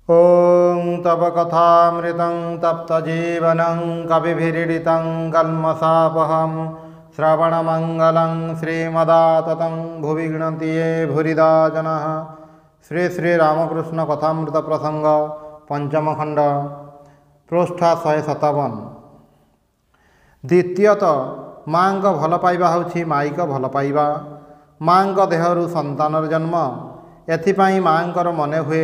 ॐ तव कथामृतं तप्तजीवनं कविभिरीडितं कल्मषापहं श्रवणमङ्गलं श्रीमदाततं भुवि गृह्णन्ति ये भूरिदा जनाः। श्री श्री रामकृष्ण कथामृत प्रसंग पंचम खंड पृष्ठ 157। द्वितीयतः माँ को भल पाइबा होछि माईक भल पाइबा। माँ देहरु संतानर जन्म, एथिपाई माँकर मने हुए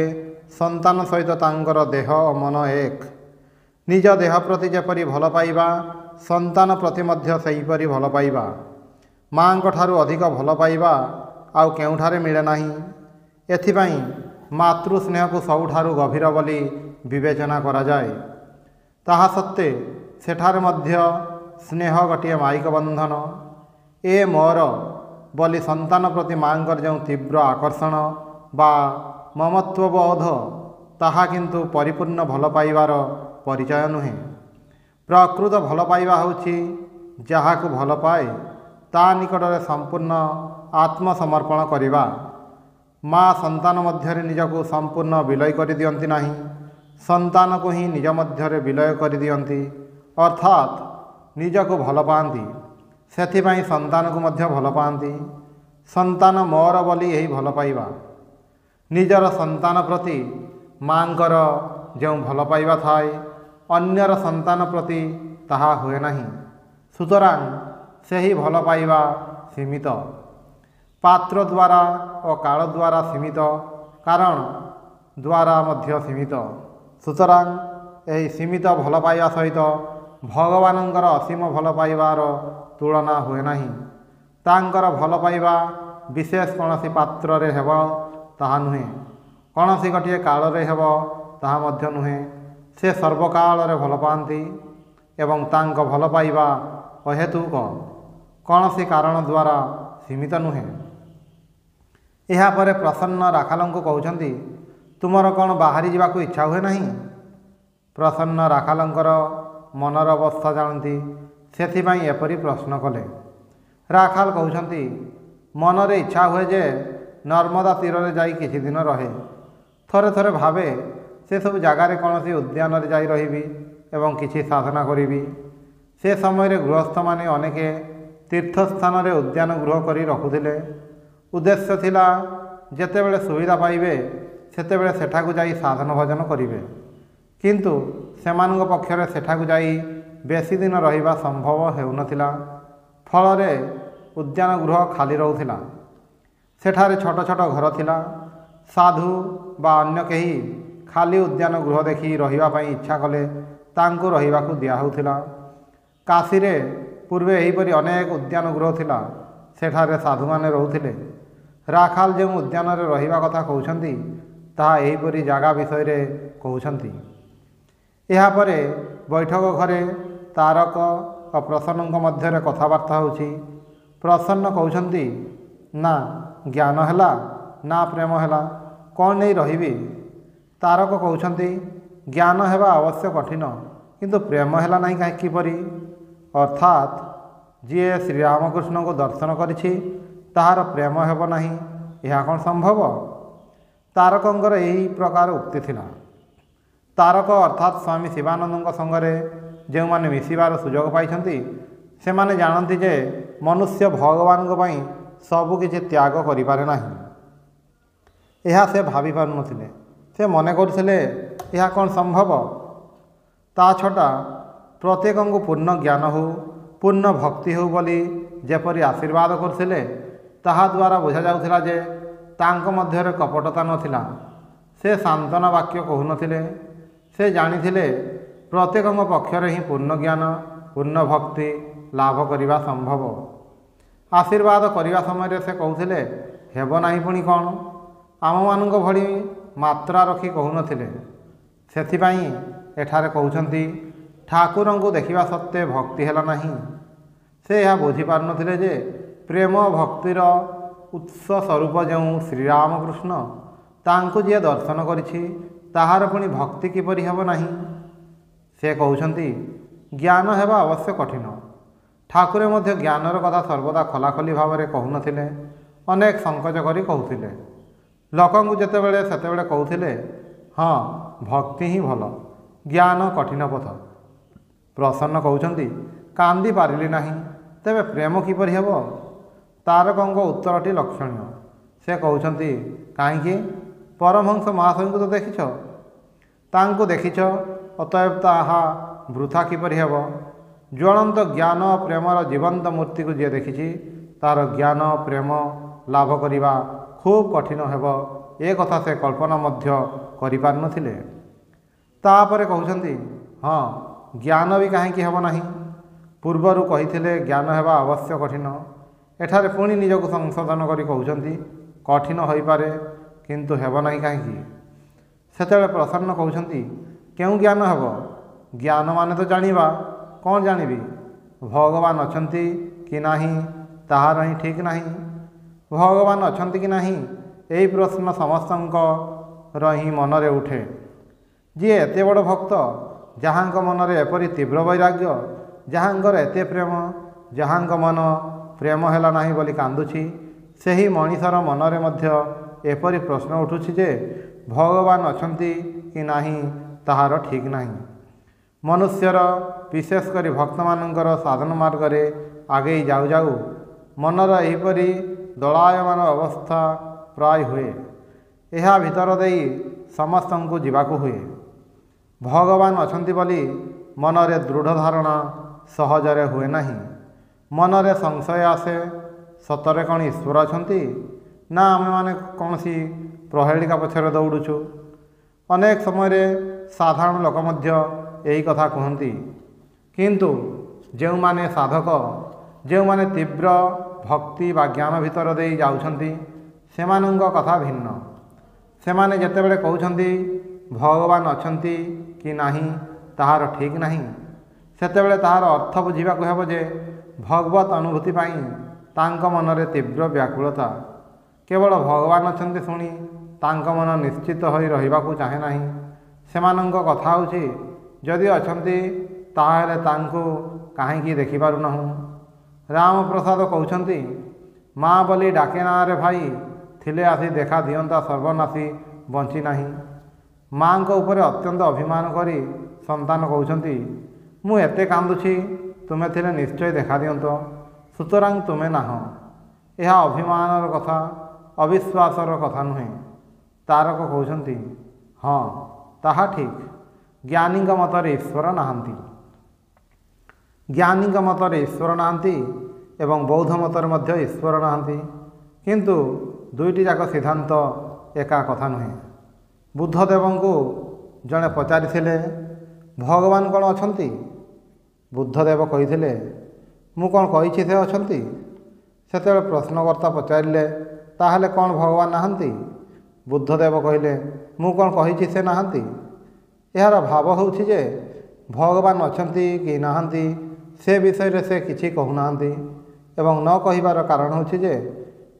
संतान सहित तांकर देह और मन एक। निज देह प्रति जेपरि भल पाइबा संतान प्रति मध्य सेहीपरि भल पाइबा। माँ को ठारू अधिक भल पाइबा आउ केउठारे मिले नाही। एथिपाई मातृ स्नेह को सबुठारू गभीर बोली विवेचना करा जाए। ताहा सत्त्वे सेठारे मध्य स्नेह गोटे माईक बंधन। ए मोर बोली संतान प्रति माँकर जो तीव्र आकर्षण बा ममत्वबोध, ताहा किंतु परिपूर्ण भल पाइबार परिचय नुहे। प्रकृत भल पाइबा होछि जहाकु भल पाए ता निकटरे संपूर्ण आत्मसमर्पण करिबा। माँ संतान मध्य निजको संपूर्ण विलय कर दियंती नाही, संतान को ही निज मध्य विलय कर दियंती, अर्थात निजको भल पाती। सेथिपाई संतान को मध्य भल पाती। संतान मोर बोली यही भल पाइबा। निजर संतान प्रति माँकर जो भल पाइबा थाए अन्यर संतान प्रति ताहा हुए नाही। सुतरां सेही भल पाइबा सीमित, पात्र द्वारा और काल द्वारा सीमित, कारण द्वारा मध्य सीमित। सुतरां यही सीमित भल पाइबा सहित भगवानंकर असीम भल पाइबार तुलना हुए नाही। तांकर भल पाइबा विशेष कौनसी पात्र रे हेब ताहा नुहे, कौनसी गोटे काल रे हेब ताहा मध्य नुहे। से सर्वकाल रे भल पाती एवं तांक भल पाइबा अहेतुक कौनसी कारण द्वारा सीमित नुहे। ଏହା ପରେ ପ୍ରସନ୍ନ ରାଖାଲଙ୍କୁ କହୁଛନ୍ତି, ତୁମର କ'ଣ ବାହାରି ଯିବାକୁ ଇଚ୍ଛା ହୁଏ ନାହିଁ? ପ୍ରସନ୍ନ ରାଖାଲଙ୍କର ମନର ଅବସ୍ଥା ଜାଣନ୍ତି, ସେଥିପାଇଁ ଏପରି ପ୍ରଶ୍ନ କଲେ। ରାଖାଲ କହୁଛନ୍ତି, ମନରେ ଇଚ୍ଛା ହୁଏ ଯେ ନର୍ମଦା ତୀରରେ ଯାଇ କିଛି ଦିନ ରହେ। ଥରେ ଥରେ ଭାବେ ସେସବୁ ଜାଗାରେ କୌଣସି ଉଦ୍ୟାନରେ ଯାଇ ରହିବି ଏବଂ କିଛି ସାଧନା କରିବି। ସେ ସମୟରେ ଗୃହସ୍ଥମାନେ ଅନେକ ତୀର୍ଥସ୍ଥାନରେ ଉଦ୍ୟାନ ଗୃହ କରି ରଖୁଥିଲେ। उद्देश्य थिला जेतेबेले सुविधा पाइबे सेतेबेले सेठाकु जाई साधन भजन करिवे, किंतु सेमानक पक्षरे सेठाकु जाई बेसी दिन रहिबा संभव हेउनथिला। फलरे उद्यान गृह खाली रहुथिला। सेठारे छोट छोट घर थिला। साधु बा अन्य केही खाली उद्यान गृह देखि रहिबा पई इच्छा कले तांको रहिबाकु दिया होउथिला। काशीरे पूर्वे एहीपरि अनेक उद्यान गृह थिला, सेठारे साधु माने रहुथिले। राखाल जो उद्यान रहिबा कथा कहउछंती ताहा एहीपरि जागा विषय रे कहउछंती। एहा परे बैठक घरे तारक और प्रसन्नक मध्य कथबार्ता होछि। प्रसन्न कहउछंती, ना ज्ञान हैला ना प्रेम हैला, कौन नहीं रहिबी? तारक कहउछंती, ज्ञान हेबा अवश्य कठिन, किंतु प्रेम हैला नहीं काहे किपरि? अर्थात जी श्री रामकृष्ण को दर्शन करिछि ताहार प्रेम हेब नाही, यह कौन संभव? तारकंकर यही प्रकार उक्ति थिला। तारक अर्थात स्वामी शिवानंद संगरे जो माने मिसिबार सुजोग पाइछंती सेमाने जानती जे मनुष्य भगवान को पई सबु किछि त्याग करि पारे नाही। यह से भाभी पारु नथिले। से मने करथिले यह कौन संभव? ता छटा प्रत्येक को पूर्ण ज्ञान हो, पूर्ण भक्ति हो बोली जेपरि आशीर्वाद करथिले ताहा द्वारा बुझा जाउथिला जे तांक मध्यरे कपटता नथिला। से सांत्वना वाक्य कहु नथिले। से जानिथिले प्रत्येक पक्षरे ही पूर्ण ज्ञान पूर्ण भक्ति लाभ करिबा संभव। आशीर्वाद करिबा समय से कहउथिले हेब नाही पुणी कौन? आम मानक भली मात्रा रखी कहु नथिले। सेथिपाई एठारे कहउछंती ठाकुरंको देखिबा सत्त्वे भक्ति हेला नाही। से यह बुझी पार नथिले जे प्रेम भक्तिर उत्स स्वरूप जो श्री रामकृष्ण तांको जे दर्शन करिछि ताहार पुणी भक्ति किपरि हेब नाही। से कहउछंती ज्ञान हेबा अवश्य कठिन। ठाकुरे मध्य ज्ञानर कथा सर्वदा खलाखली भाव में कहु नथिले, अनेक संकोच करी कहउथिले। लोकंकु जेतेबेले सेतेबेले कहउथिले ହଁ, ଭକ୍ତି ହିଁ ଭଲ, ଜ୍ଞାନ କଠିନ ପଥ। ପ୍ରସନ୍ନ କହୁଛନ୍ତି, କାନ୍ଦି ପାରିଲି ନାହିଁ, ତେବେ ପ୍ରେମ କିପରି ହେବ? ତାରକଙ୍କ ଉତ୍ତରଟି ଲକ୍ଷଣୀୟ। ସେ କହୁଛନ୍ତି, କାହିଁକି? ପରମହଂସ ମହାଶୟଙ୍କୁ ତ ଦେଖିଛ, ତାଙ୍କୁ ଦେଖିଛ, ଅତଏବ ତାହା ବୃଥା କିପରି ହେବ? ଜ୍ୱଳନ୍ତ ଜ୍ଞାନ ପ୍ରେମର ଜୀବନ୍ତ ମୂର୍ତ୍ତିକୁ ଯିଏ ଦେଖିଛି, ତାର ଜ୍ଞାନ ପ୍ରେମ ଲାଭ କରିବା ଖୁବ୍ କଠିନ ହେବ, ଏ କଥା ସେ କଳ୍ପନା ମଧ୍ୟ କରିପାରିନଥିଲେ। ତାପରେ କହୁଛନ୍ତି, ହଁ, ଜ୍ଞାନ ବି କାହିଁକି ହେବ ନାହିଁ? ପୂର୍ବରୁ କହିଥିଲେ ଜ୍ଞାନ ହେବା ଅବଶ୍ୟ କଠିନ। ଏଠାରେ ପୁଣି ନିଜକୁ ସଂଶୋଧନ କରି କହୁଛନ୍ତି, କଠିନ ହୋଇପାରେ, କିନ୍ତୁ ହେବ ନାହିଁ କାହିଁକି? ସେତେବେଳେ ପ୍ରସନ୍ନ କହୁଛନ୍ତି, କେଉଁ ଜ୍ଞାନ ହେବ? ଜ୍ଞାନ ମାନେ ତ ଜାଣିବା। କ'ଣ ଜାଣିବି? ଭଗବାନ ଅଛନ୍ତି କି ନାହିଁ ତାହାର ହିଁ ଠିକ୍ ନାହିଁ। ଭଗବାନ ଅଛନ୍ତି କି ନାହିଁ, ଏହି ପ୍ରଶ୍ନ ସମସ୍ତଙ୍କର ହିଁ ମନରେ ଉଠେ। ଯିଏ ଏତେ ବଡ଼ ଭକ୍ତ, ଯାହାଙ୍କ ମନରେ ଏପରି ତୀବ୍ର ବୈରାଗ୍ୟ, ଯାହାଙ୍କର ଏତେ ପ୍ରେମ, ଯାହାଙ୍କ ମନ ପ୍ରେମ ହେଲା ନାହିଁ ବୋଲି କାନ୍ଦୁଛି, ସେହି ମଣିଷର ମନରେ ମଧ୍ୟ ଏପରି ପ୍ରଶ୍ନ ଉଠୁଛି ଯେ ଭଗବାନ ଅଛନ୍ତି କି ନାହିଁ ତାହାର ଠିକ୍ ନାହିଁ। ମନୁଷ୍ୟର, ବିଶେଷ କରି ଭକ୍ତମାନଙ୍କର ସାଧନ ମାର୍ଗରେ ଆଗେଇ ଯାଉ ଯାଉ ମନର ଏହିପରି ଦଳାୟମାନ ଅବସ୍ଥା ପ୍ରାୟ ହୁଏ। ଏହା ଭିତର ଦେଇ ସମସ୍ତଙ୍କୁ ଯିବାକୁ ହୁଏ। ଭଗବାନ ଅଛନ୍ତି ବୋଲି ମନରେ ଦୃଢ଼ ଧାରଣା ସହଜରେ ହୁଏ ନାହିଁ। ମନରେ ସଂଶୟ ଆସେ, ସତରେ କ'ଣ ଈଶ୍ୱର ଅଛନ୍ତି, ନା ଆମେମାନେ କୌଣସି ପ୍ରହେଳିକା ପଛରେ ଦୌଡ଼ୁଛୁ? ଅନେକ ସମୟରେ ସାଧାରଣ ଲୋକ ମଧ୍ୟ ଏହି କଥା କୁହନ୍ତି। କିନ୍ତୁ ଯେଉଁମାନେ ସାଧକ, ଯେଉଁମାନେ ତୀବ୍ର ଭକ୍ତି ବା ଜ୍ଞାନ ଭିତର ଦେଇ ଯାଉଛନ୍ତି, ସେମାନଙ୍କ କଥା ଭିନ୍ନ। ସେମାନେ ଯେତେବେଳେ କହୁଛନ୍ତି ଭଗବାନ ଅଛନ୍ତି କି ନାହିଁ ତାହାର ଠିକ୍ ନାହିଁ, ସେତେବେଳେ ତାହାର ଅର୍ଥ ବୁଝିବାକୁ ହେବ ଯେ ଭଗବତ ଅନୁଭୂତି ପାଇଁ ତାଙ୍କ ମନରେ ତୀବ୍ର ବ୍ୟାକୁଳତା। କେବଳ ଭଗବାନ ଅଛନ୍ତି ଶୁଣି ତାଙ୍କ ମନ ନିଶ୍ଚିତ ହୋଇ ରହିବାକୁ ଚାହେଁ ନାହିଁ। ସେମାନଙ୍କ କଥା ହେଉଛି, ଯଦି ଅଛନ୍ତି ତାହେଲେ ତାଙ୍କୁ କାହିଁକି ଦେଖିପାରୁନାହୁଁ? ରାମପ୍ରସାଦ କହୁଛନ୍ତି, ମା ବୋଲି ଡାକେ ନାଁରେ ଭାଇ, ଥିଲେ ଆସି ଦେଖା ଦିଅନ୍ତା ସର୍ବନାଶୀ ବଞ୍ଚି ନାହିଁ। ମାଙ୍କ ଉପରେ ଅତ୍ୟନ୍ତ ଅଭିମାନ କରି ସନ୍ତାନ କହୁଛନ୍ତି, ମୁଁ ଏତେ କାନ୍ଦୁଛି, ତୁମେ ଥିଲେ ନିଶ୍ଚୟ ଦେଖା ଦିଅନ୍ତ, ସୁତରାଂ ତୁମେ ନାହଁ। ଏହା ଅଭିମାନର କଥା, ଅବିଶ୍ୱାସର କଥା ନୁହେଁ। ତାରକ କହୁଛନ୍ତି, ହଁ, ତାହା ଠିକ୍। ଜ୍ଞାନୀଙ୍କ ମତରେ ଈଶ୍ୱର ନାହାନ୍ତି। ଜ୍ଞାନୀଙ୍କ ମତରେ ଈଶ୍ୱର ନାହାନ୍ତି ଏବଂ ବୌଦ୍ଧ ମତରେ ମଧ୍ୟ ଈଶ୍ୱର ନାହାନ୍ତି। କିନ୍ତୁ ଦୁଇଟି ଯାକ ସିଦ୍ଧାନ୍ତ ଏକା କଥା ନୁହେଁ। ବୁଦ୍ଧଦେବଙ୍କୁ ଜଣେ ପଚାରିଥିଲେ, ଭଗବାନ କ'ଣ ଅଛନ୍ତି? ବୁଦ୍ଧଦେବ କହିଥିଲେ, ମୁଁ କ'ଣ କହିଛି ସେ ଅଛନ୍ତି? ସେତେବେଳେ ପ୍ରଶ୍ନକର୍ତ୍ତା ପଚାରିଲେ, ତାହେଲେ କ'ଣ ଭଗବାନ ନାହାନ୍ତି? ବୁଦ୍ଧଦେବ କହିଲେ, ମୁଁ କ'ଣ କହିଛି ସେ ନାହାନ୍ତି? ଏହାର ଭାବ ହେଉଛି ଯେ ଭଗବାନ ଅଛନ୍ତି କି ନାହାନ୍ତି ସେ ବିଷୟରେ ସେ କିଛି କହୁନାହାନ୍ତି ଏବଂ ନ କହିବାର କାରଣ ହେଉଛି ଯେ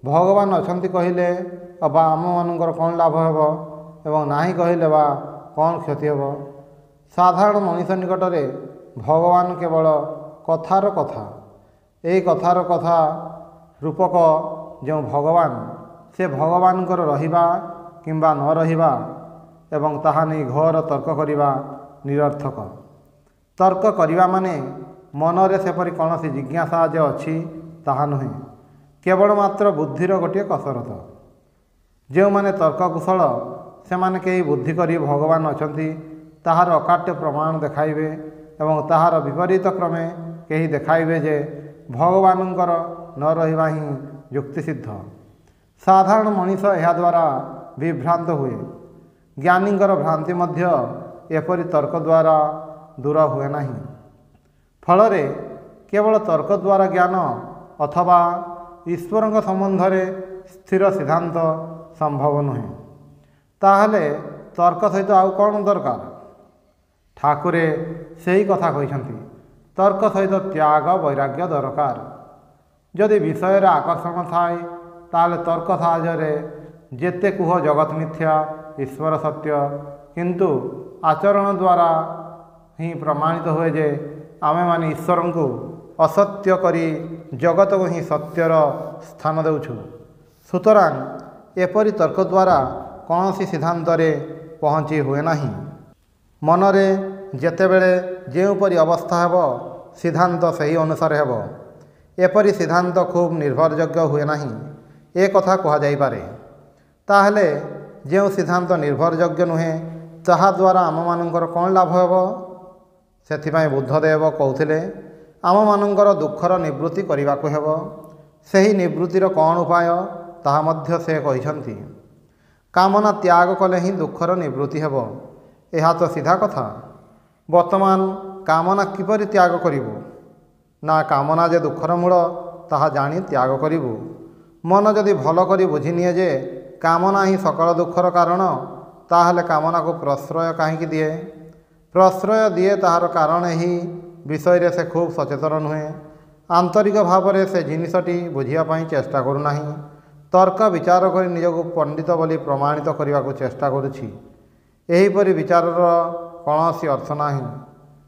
ଭଗବାନ ଅଛନ୍ତି କହିଲେ ବା ଆମମାନଙ୍କର କ'ଣ ଲାଭ ହେବ ଏବଂ ନାହିଁ କହିଲେ ବା କ'ଣ କ୍ଷତି ହେବ। ସାଧାରଣ ମଣିଷ ନିକଟରେ ଭଗବାନ କେବଳ କଥାର କଥା। ଏହି କଥାର କଥା ରୂପକ ଯେଉଁ ଭଗବାନ, ସେ ଭଗବାନଙ୍କର ରହିବା କିମ୍ବା ନ ରହିବା ଏବଂ ତାହା ନେଇ ଘୋର ତର୍କ କରିବା ନିରର୍ଥକ। ତର୍କ କରିବା ମାନେ ମନରେ ସେପରି କୌଣସି ଜିଜ୍ଞାସା ଯେ ଅଛି ତାହା ନୁହେଁ, କେବଳ ମାତ୍ର ବୁଦ୍ଧିର ଗୋଟିଏ କସରତ। ଯେଉଁମାନେ ତର୍କ କୁଶଳ, ସେମାନେ କେହି ବୁଦ୍ଧି କରି ଭଗବାନ ଅଛନ୍ତି ତାହାର ଅକାଟ୍ୟ ପ୍ରମାଣ ଦେଖାଇବେ ଏବଂ ତାହାର ବିପରୀତ କ୍ରମେ କେହି ଦେଖାଇବେ ଯେ ଭଗବାନଙ୍କର ନ ରହିବା ହିଁ ଯୁକ୍ତିସିଦ୍ଧ। ସାଧାରଣ ମଣିଷ ଏହାଦ୍ୱାରା ବିଭ୍ରାନ୍ତ ହୁଏ। ଜ୍ଞାନୀଙ୍କର ଭ୍ରାନ୍ତି ମଧ୍ୟ ଏପରି ତର୍କ ଦ୍ୱାରା ଦୂର ହୁଏ ନାହିଁ। ଫଳରେ କେବଳ ତର୍କ ଦ୍ୱାରା ଜ୍ଞାନ ଅଥବା ଈଶ୍ୱରଙ୍କ ସମ୍ବନ୍ଧରେ ସ୍ଥିର ସିଦ୍ଧାନ୍ତ ସମ୍ଭବ ନୁହେଁ। ତାହେଲେ ତର୍କ ସହିତ ଆଉ କ'ଣ ଦରକାର? ଠାକୁରେ ସେହି କଥା କହିଛନ୍ତି, ତର୍କ ସହିତ ତ୍ୟାଗ ବୈରାଗ୍ୟ ଦରକାର। ଯଦି ବିଷୟରେ ଆକର୍ଷଣ ଥାଏ, ତାହେଲେ ତର୍କ ସାହାଯ୍ୟରେ ଯେତେ କୁହ ଜଗତ ମିଥ୍ୟା, ଈଶ୍ୱର ସତ୍ୟ, କିନ୍ତୁ ଆଚରଣ ଦ୍ୱାରା ହିଁ ପ୍ରମାଣିତ ହୁଏ ଯେ ଆମେମାନେ ଈଶ୍ୱରଙ୍କୁ ଅସତ୍ୟ କରି ଜଗତକୁ ହିଁ ସତ୍ୟର ସ୍ଥାନ ଦେଉଛୁ। ସୁତରାଂ ଏପରି ତର୍କ ଦ୍ୱାରା କୌଣସି ସିଦ୍ଧାନ୍ତରେ ପହଞ୍ଚି ହୁଏ ନାହିଁ। ମନରେ ଯେତେବେଳେ ଯେଉଁପରି ଅବସ୍ଥା ହେବ ସିଦ୍ଧାନ୍ତ ସେହି ଅନୁସାରେ ହେବ। ଏପରି ସିଦ୍ଧାନ୍ତ ଖୁବ୍ ନିର୍ଭରଯୋଗ୍ୟ ହୁଏ ନାହିଁ ଏ କଥା କୁହାଯାଇପାରେ। ତାହେଲେ ଯେଉଁ ସିଦ୍ଧାନ୍ତ ନିର୍ଭରଯୋଗ୍ୟ ନୁହେଁ ତାହାଦ୍ୱାରା ଆମମାନଙ୍କର କ'ଣ ଲାଭ ହେବ? ସେଥିପାଇଁ ବୁଦ୍ଧଦେବ କହୁଥିଲେ ଆମମାନଙ୍କର ଦୁଃଖର ନିବୃତ୍ତି କରିବାକୁ ହେବ। ସେହି ନିବୃତ୍ତିର କ'ଣ ଉପାୟ ତାହା ମଧ୍ୟ ସେ କହିଛନ୍ତି। କାମନା ତ୍ୟାଗ କଲେ ହିଁ ଦୁଃଖର ନିବୃତ୍ତି ହେବ। ଏହା ତ ସିଧା କଥା। ବର୍ତ୍ତମାନ କାମନା କିପରି ତ୍ୟାଗ କରିବୁ? ନା କାମନା ଯେ ଦୁଃଖର ମୂଳ ତାହା ଜାଣି ତ୍ୟାଗ କରିବୁ। ମନ ଯଦି ଭଲ କରି ବୁଝିନିଏ ଯେ କାମନା ହିଁ ସକଳ ଦୁଃଖର କାରଣ, ତାହେଲେ କାମନାକୁ ପ୍ରଶ୍ରୟ କାହିଁକି ଦିଏ? ପ୍ରଶ୍ରୟ ଦିଏ ତାହାର କାରଣ ଏହି ବିଷୟରେ ସେ ଖୁବ୍ ସଚେତନ ନୁହେଁ। ଆନ୍ତରିକ ଭାବରେ ସେ ଜିନିଷଟି ବୁଝିବା ପାଇଁ ଚେଷ୍ଟା କରୁନାହିଁ। ତର୍କ ବିଚାର କରି ନିଜକୁ ପଣ୍ଡିତ ବୋଲି ପ୍ରମାଣିତ କରିବାକୁ ଚେଷ୍ଟା କରୁଛି। ଏହିପରି ବିଚାରର କୌଣସି ଅର୍ଥ ନାହିଁ।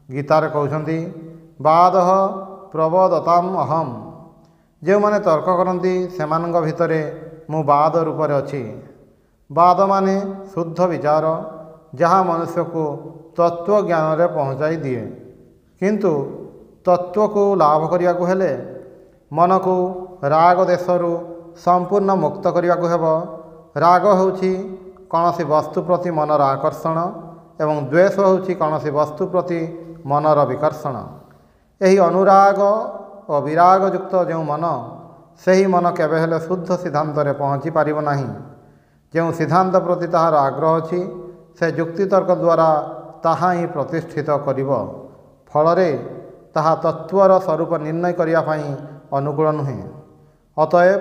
ଗୀତାରେ କହୁଛନ୍ତି ବାଦଃ ପ୍ରବଦତାମ୍ ଅହମ୍। ଯେଉଁମାନେ ତର୍କ କରନ୍ତି ସେମାନଙ୍କ ଭିତରେ ମୁଁ ବାଦ ରୂପରେ ଅଛି। ବାଦ ମାନେ ଶୁଦ୍ଧ ବିଚାର, ଯାହା ମନୁଷ୍ୟକୁ ତତ୍ତ୍ୱଜ୍ଞାନରେ ପହଞ୍ଚାଇ ଦିଏ। କିନ୍ତୁ ତତ୍ତ୍ୱକୁ ଲାଭ କରିବାକୁ ହେଲେ ମନକୁ ରାଗ ଦେଶରୁ ସମ୍ପୂର୍ଣ୍ଣ ମୁକ୍ତ କରିବାକୁ ହେବ। ରାଗ ହେଉଛି କୌଣସି ବସ୍ତୁ ପ୍ରତି ମନର ଆକର୍ଷଣ ଏବଂ ଦ୍ୱେଷ ହେଉଛି କୌଣସି ବସ୍ତୁ ପ୍ରତି ମନର ବିକର୍ଷଣ। ଏହି ଅନୁରାଗ ଓ ବିରାଗ ଯୁକ୍ତ ଯେଉଁ ମନ, ସେହି ମନ କେବେ ହେଲେ ଶୁଦ୍ଧ ସିଦ୍ଧାନ୍ତରେ ପହଞ୍ଚି ପାରିବ ନାହିଁ। ଯେଉଁ ସିଦ୍ଧାନ୍ତ ପ୍ରତି ତାହାର ଆଗ୍ରହ ଅଛି ସେ ଯୁକ୍ତିତର୍କ ଦ୍ୱାରା ତାହା ହିଁ ପ୍ରତିଷ୍ଠିତ କରିବ। ଫଳରେ ତାହା ତତ୍ତ୍ୱର ସ୍ୱରୂପ ନିର୍ଣ୍ଣୟ କରିବା ପାଇଁ ଅନୁକୂଳ ନୁହେଁ। ଅତଏବ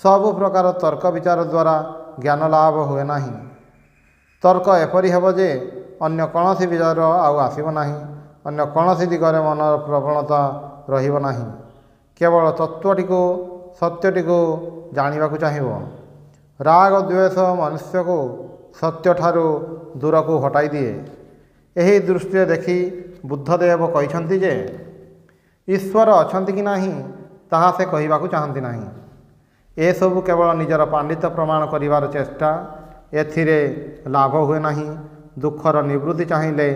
ସବୁ ପ୍ରକାର ତର୍କ ବିଚାର ଦ୍ୱାରା ଜ୍ଞାନ ଲାଭ ହୁଏ ନାହିଁ। ତର୍କ ଏପରି ହେବ ଯେ ଅନ୍ୟ କୌଣସି ବିଚାର ଆଉ ଆସିବ ନାହିଁ। ଅନ୍ୟ କୌଣସି ଦିଗରେ ମନର ପ୍ରବଣତା ରହିବ ନାହିଁ। କେବଳ ତତ୍ତ୍ୱଟିକୁ ସତ୍ୟଟିକୁ ଜାଣିବାକୁ ଚାହିଁବ। ରାଗ ଦ୍ୱେଷ ମନୁଷ୍ୟକୁ ସତ୍ୟଠାରୁ ଦୂରକୁ ହଟାଇ ଦିଏ। ଏହି ଦୃଷ୍ଟିରେ ଦେଖି ବୁଦ୍ଧଦେବ କହିଛନ୍ତି ଯେ ଈଶ୍ୱର ଅଛନ୍ତି କି ନାହିଁ ତାହା ସେ କହିବାକୁ ଚାହାନ୍ତି ନାହିଁ। ଏସବୁ କେବଳ ନିଜର ପାଣ୍ଡିତ୍ୟ ପ୍ରମାଣ କରିବାର ଚେଷ୍ଟା। ଏଥିରେ ଲାଭ ହୁଏ ନାହିଁ। ଦୁଃଖର ନିବୃତ୍ତି ଚାହିଁଲେ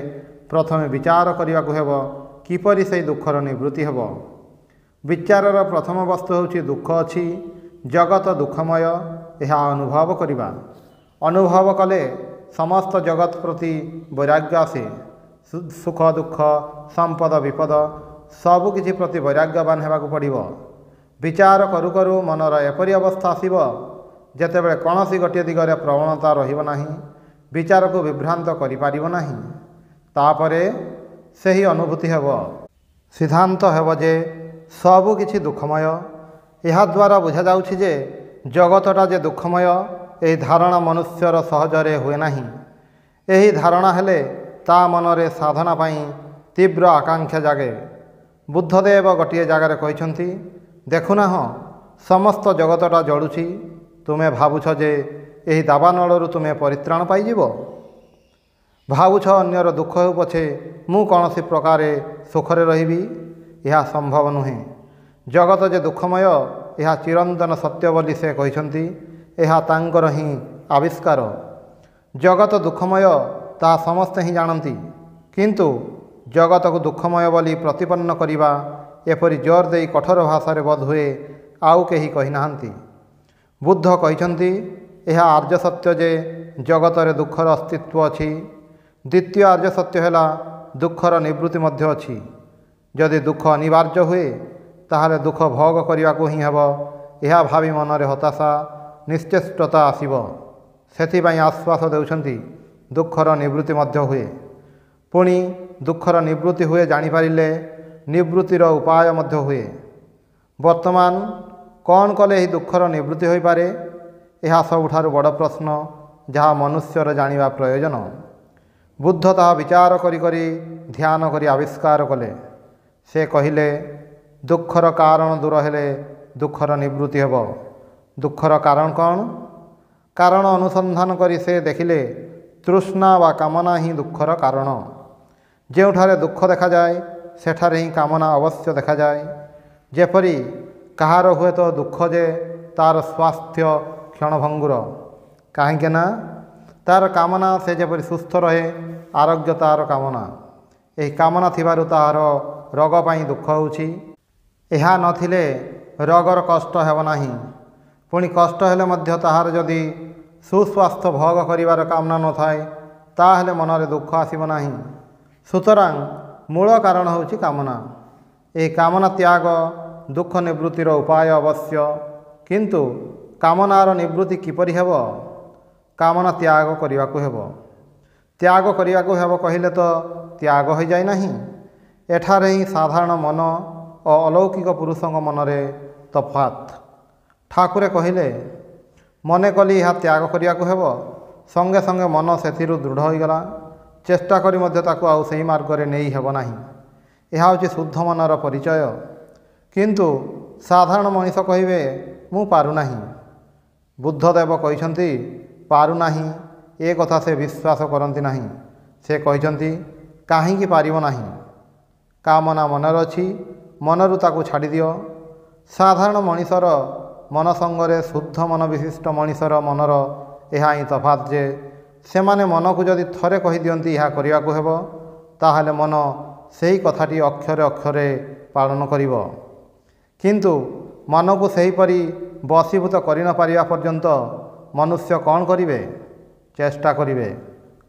ପ୍ରଥମେ ବିଚାର କରିବାକୁ ହେବ କିପରି ସେହି ଦୁଃଖର ନିବୃତ୍ତି ହେବ। ବିଚାରର ପ୍ରଥମ ବସ୍ତୁ ହେଉଛି ଦୁଃଖ ଅଛି, ଜଗତ ଦୁଃଖମୟ, ଏହା ଅନୁଭବ କରିବା। ଅନୁଭବ କଲେ ସମସ୍ତ ଜଗତ ପ୍ରତି ବୈରାଗ୍ୟ ଆସେ। ସୁଖ ଦୁଃଖ ସମ୍ପଦ ବିପଦ ସବୁକିଛି ପ୍ରତି ବୈରାଗ୍ୟବାନ ହେବାକୁ ପଡ଼ିବ। ବିଚାର କରୁ କରୁ ମନର ଏପରି ଅବସ୍ଥା ଆସିବ ଯେତେବେଳେ କୌଣସି ଗୋଟିଏ ଦିଗରେ ପ୍ରବଣତା ରହିବ ନାହିଁ, ବିଚାରକୁ ବିଭ୍ରାନ୍ତ କରିପାରିବ ନାହିଁ। ତାପରେ ସେହି ଅନୁଭୂତି ହେବ, ସିଦ୍ଧାନ୍ତ ହେବ ଯେ ସବୁକିଛି ଦୁଃଖମୟ। ଏହାଦ୍ୱାରା ବୁଝାଯାଉଛି ଯେ ଜଗତଟା ଯେ ଦୁଃଖମୟ, ଏହି ଧାରଣା ମନୁଷ୍ୟର ସହଜରେ ହୁଏ ନାହିଁ। ଏହି ଧାରଣା ହେଲେ ତା ମନରେ ସାଧନା ପାଇଁ ତୀବ୍ର ଆକାଂକ୍ଷା ଜାଗେ। ବୁଦ୍ଧଦେବ ଗୋଟିଏ ଜାଗାରେ କହିଛନ୍ତି, ଦେଖୁନାହଁ ସମସ୍ତ ଜଗତଟା ଜଳୁଛି, ତୁମେ ଭାବୁଛ ଯେ ଏହି ଦାବାନଳରୁ ତୁମେ ପରିତ୍ରାଣ ପାଇଯିବ। ଭାବୁଛ ଅନ୍ୟର ଦୁଃଖ ହେଉ ପଛେ ମୁଁ କୌଣସି ପ୍ରକାରେ ସୁଖରେ ରହିବି। ଏହା ସମ୍ଭବ ନୁହେଁ। ଜଗତ ଯେ ଦୁଃଖମୟ ଏହା ଚିରନ୍ତନ ସତ୍ୟ ବୋଲି ସେ କହିଛନ୍ତି। ଏହା ତାଙ୍କର ହିଁ ଆବିଷ୍କାର। ଜଗତ ଦୁଃଖମୟ ତାହା ସମସ୍ତେ ହିଁ ଜାଣନ୍ତି, କିନ୍ତୁ ଜଗତକୁ ଦୁଃଖମୟ ବୋଲି ପ୍ରତିପନ୍ନ କରିବା ଏପରି ଜୋର ଦେଇ କଠୋର ଭାଷାରେ ବୋଧହୁଏ ଆଉ କେହି କହିନାହାନ୍ତି। ବୁଦ୍ଧ କହିଛନ୍ତି ଏହା ଆର୍ଯ୍ୟ ସତ୍ୟ ଯେ ଜଗତରେ ଦୁଃଖର ଅସ୍ତିତ୍ୱ ଅଛି। ଦ୍ୱିତୀୟ ଆର୍ଯ୍ୟ ସତ୍ୟ ହେଲା ଦୁଃଖର ନିବୃତ୍ତି ମଧ୍ୟ ଅଛି। ଯଦି ଦୁଃଖ ଅନିବାର୍ଯ୍ୟ ହୁଏ ତାହେଲେ ଦୁଃଖ ଭୋଗ କରିବାକୁ ହିଁ ହେବ। ଏହା ଭାବି ମନରେ ହତାଶା ନିଶ୍ଚେଷ୍ଟତା ଆସିବ। ସେଥିପାଇଁ ଆଶ୍ୱାସ ଦେଉଛନ୍ତି ଦୁଃଖର ନିବୃତ୍ତି ମଧ୍ୟ ହୁଏ। ପୁଣି ଦୁଃଖର ନିବୃତ୍ତି ହୁଏ ଜାଣିପାରିଲେ ନିବୃତ୍ତିର ଉପାୟ ମଧ୍ୟ ହୁଏ। ବର୍ତ୍ତମାନ କ'ଣ କଲେ ଏହି ଦୁଃଖର ନିବୃତ୍ତି ହୋଇପାରେ? ଏହା ସବୁଠାରୁ ବଡ଼ ପ୍ରଶ୍ନ ଯାହା ମନୁଷ୍ୟର ଜାଣିବା ପ୍ରୟୋଜନ। ବୁଦ୍ଧ ତାହା ବିଚାର କରି କରି ଧ୍ୟାନ କରି ଆବିଷ୍କାର କଲେ। ସେ କହିଲେ ଦୁଃଖର କାରଣ ଦୂର ହେଲେ ଦୁଃଖର ନିବୃତ୍ତି ହେବ। ଦୁଃଖର କାରଣ କ'ଣ? କାରଣ ଅନୁସନ୍ଧାନ କରି ସେ ଦେଖିଲେ ତୃଷ୍ଣା ବା କାମନା ହିଁ ଦୁଃଖର କାରଣ। ଯେଉଁଠାରେ ଦୁଃଖ ଦେଖାଯାଏ ସେଠାରେ ହିଁ କାମନା ଅବଶ୍ୟ ଦେଖାଯାଏ। ଯେପରି କାହାର ହୁଏତ ଦୁଃଖ ଯେ ତା'ର ସ୍ୱାସ୍ଥ୍ୟ କ୍ଷଣଭଙ୍ଗୁର, କାହିଁକି ନା ତାର କାମନା ସେ ଯେପରି ସୁସ୍ଥ ରହେ, ଆରୋଗ୍ୟ ତାର କାମନା। ଏହି କାମନା ଥିବାରୁ ତାହାର ରୋଗ ପାଇଁ ଦୁଃଖ ହେଉଛି। ଏହା ନଥିଲେ ରୋଗର କଷ୍ଟ ହେବ ନାହିଁ। ପୁଣି କଷ୍ଟ ହେଲେ ମଧ୍ୟ ତାହାର ଯଦି ସୁସ୍ୱାସ୍ଥ୍ୟ ଭୋଗ କରିବାର କାମନା ନଥାଏ, ତାହେଲେ ମନରେ ଦୁଃଖ ଆସିବ ନାହିଁ। ସୁତରାଂ ମୂଳ କାରଣ ହେଉଛି କାମନା। ଏହି କାମନା ତ୍ୟାଗ ଦୁଃଖ ନିବୃତ୍ତିର ଉପାୟ ଅବଶ୍ୟ, କିନ୍ତୁ କାମନାର ନିବୃତ୍ତି କିପରି ହେବ? କାମନା ତ୍ୟାଗ କରିବାକୁ ହେବ। ତ୍ୟାଗ କରିବାକୁ ହେବ କହିଲେ ତ ତ୍ୟାଗ ହୋଇଯାଏ ନାହିଁ। ଏଠାରେ ହିଁ ସାଧାରଣ ମନ ଓ ଅଲୌକିକ ପୁରୁଷଙ୍କ ମନରେ ତଫାତ୍। ଠାକୁରେ କହିଲେ, ମନେ କଲି ଏହା ତ୍ୟାଗ କରିବାକୁ ହେବ, ସଙ୍ଗେ ସଙ୍ଗେ ମନ ସେଥିରୁ ଦୃଢ଼ ହୋଇଗଲା। ଚେଷ୍ଟା କରି ମଧ୍ୟ ତାକୁ ଆଉ ସେହି ମାର୍ଗରେ ନେଇ ହେବ ନାହିଁ। ଏହା ହେଉଛି ଶୁଦ୍ଧ ମନର ପରିଚୟ। କିନ୍ତୁ ସାଧାରଣ ମଣିଷ କହିବେ, ମୁଁ ପାରୁନାହିଁ। ବୁଦ୍ଧଦେବ କହିଛନ୍ତି, ପାରୁନାହିଁ ଏ କଥା ସେ ବିଶ୍ୱାସ କରନ୍ତି ନାହିଁ। ସେ କହିଛନ୍ତି, କାହିଁକି ପାରିବ ନାହିଁ? କାମନା ମନରେ ଅଛି, ମନରୁ ତାକୁ ଛାଡ଼ିଦିଅ। ସାଧାରଣ ମଣିଷର ମନ ସଙ୍ଗରେ ଶୁଦ୍ଧ ମନ ବିଶିଷ୍ଟ ମଣିଷର ମନର ଏହା ହିଁ ତଫାତ୍ ଯେ ସେମାନେ ମନକୁ ଯଦି ଥରେ କହିଦିଅନ୍ତି ଏହା କରିବାକୁ ହେବ, ତାହେଲେ ମନ ସେହି କଥାଟି ଅକ୍ଷରେ ଅକ୍ଷରେ ପାଳନ କରିବ। କିନ୍ତୁ ମନକୁ ସେହିପରି ବଶୀଭୂତ କରି ନ ପାରିବା ପର୍ଯ୍ୟନ୍ତ ମନୁଷ୍ୟ କ'ଣ କରିବେ? ଚେଷ୍ଟା କରିବେ।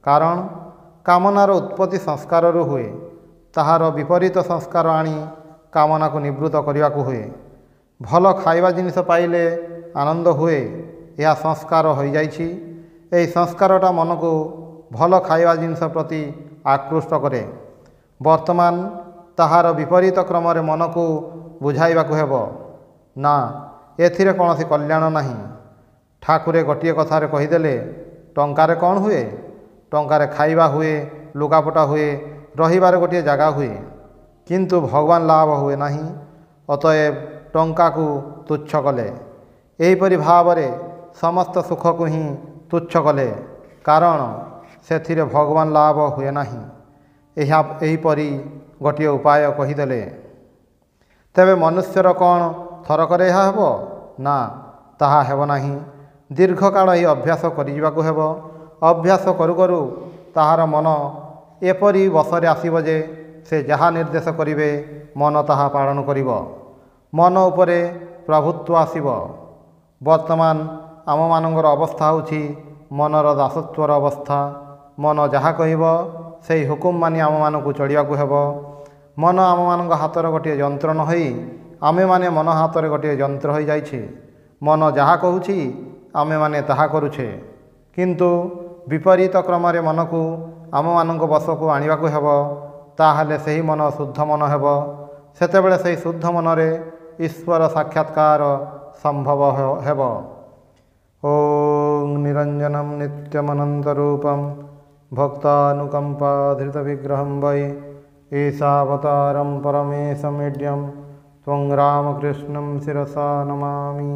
କାରଣ କାମନାର ଉତ୍ପତ୍ତି ସଂସ୍କାରରୁ ହୁଏ। ତାହାର ବିପରୀତ ସଂସ୍କାର ଆଣି କାମନାକୁ ନିବୃତ୍ତ କରିବାକୁ ହୁଏ। ଭଲ ଖାଇବା ଜିନିଷ ପାଇଲେ ଆନନ୍ଦ ହୁଏ, ଏହା ସଂସ୍କାର ହୋଇଯାଇଛି। ଏହି ସଂସ୍କାରଟା ମନକୁ ଭଲ ଖାଇବା ଜିନିଷ ପ୍ରତି ଆକୃଷ୍ଟ କରେ। ବର୍ତ୍ତମାନ ତାହାର ବିପରୀତ କ୍ରମରେ ମନକୁ ବୁଝାଇବାକୁ ହେବ, ନା, ଏଥିରେ କୌଣସି କଲ୍ୟାଣ ନାହିଁ। ଠାକୁରେ ଗୋଟିଏ କଥାରେ କହିଦେଲେ, ଟଙ୍କାରେ କ'ଣ ହୁଏ? ଟଙ୍କାରେ ଖାଇବା ହୁଏ, ଲୁଗାପଟା ହୁଏ, ରହିବାର ଗୋଟିଏ ଜାଗା ହୁଏ, କିନ୍ତୁ ଭଗବାନ ଲାଭ ହୁଏ ନାହିଁ। ଅତଏବ ଟଙ୍କାକୁ ତୁଚ୍ଛ କଲେ। ଏହିପରି ଭାବରେ ସମସ୍ତ ସୁଖକୁ ହିଁ ତୁଚ୍ଛ କଲେ, କାରଣ ସେଥିରେ ଭଗବାନ ଲାଭ ହୁଏ ନାହିଁ। ଏହିପରି ଗୋଟିଏ ଉପାୟ କହିଦେଲେ। ତେବେ ମନୁଷ୍ୟର କ'ଣ ଥରକରେ ଏହା ହେବ? ନା, ତାହା ହେବ ନାହିଁ। ଦୀର୍ଘକାଳ ଏହି ଅଭ୍ୟାସ କରିଯିବାକୁ ହେବ। ଅଭ୍ୟାସ କରୁ କରୁ ତାହାର ମନ ଏପରି ବଶରେ ଆସିବ ଯେ ସେ ଯାହା ନିର୍ଦ୍ଦେଶ କରିବେ ମନ ତାହା ପାଳନ କରିବ। ମନ ଉପରେ ପ୍ରଭୁତ୍ୱ ଆସିବ। ବର୍ତ୍ତମାନ ଆମମାନଙ୍କର ଅବସ୍ଥା ହେଉଛି ମନର ଦାସତ୍ୱର ଅବସ୍ଥା। ମନ ଯାହା କହିବ ସେହି ହୁକୁମ ମାନି ଆମମାନଙ୍କୁ ଚଳିବାକୁ ହେବ। ମନ ଆମମାନଙ୍କ ହାତର ଗୋଟିଏ ଯନ୍ତ୍ର ନ ହୋଇ ଆମେମାନେ ମନ ହାତରେ ଗୋଟିଏ ଯନ୍ତ୍ର ହୋଇଯାଇଛି। ମନ ଯାହା କହୁଛି ଆମେମାନେ ତାହା କରୁଛେ। କିନ୍ତୁ ବିପରୀତ କ୍ରମରେ ମନକୁ ଆମମାନଙ୍କ ବଶକୁ ଆଣିବାକୁ ହେବ। ତାହେଲେ ସେହି ମନ ଶୁଦ୍ଧ ମନ ହେବ। ସେତେବେଳେ ସେହି ଶୁଦ୍ଧ ମନରେ ଈଶ୍ୱର ସାକ୍ଷାତକାର ସମ୍ଭବ ହେବ। ଓଂ ନିରଞ୍ଜନମ୍ ନିତ୍ୟମନନ୍ତରୂପମ୍ ଭକ୍ତାନୁକମ୍ପାଧୃତବିଗ୍ରହଂ ବୈ ଈଶାବତାରಂ ପରମେଶମୀଡ୍ୟଂ ତ୍ୱଂ ରାମକୃଷ୍ଣଂ ଶିରସା ନମାମି।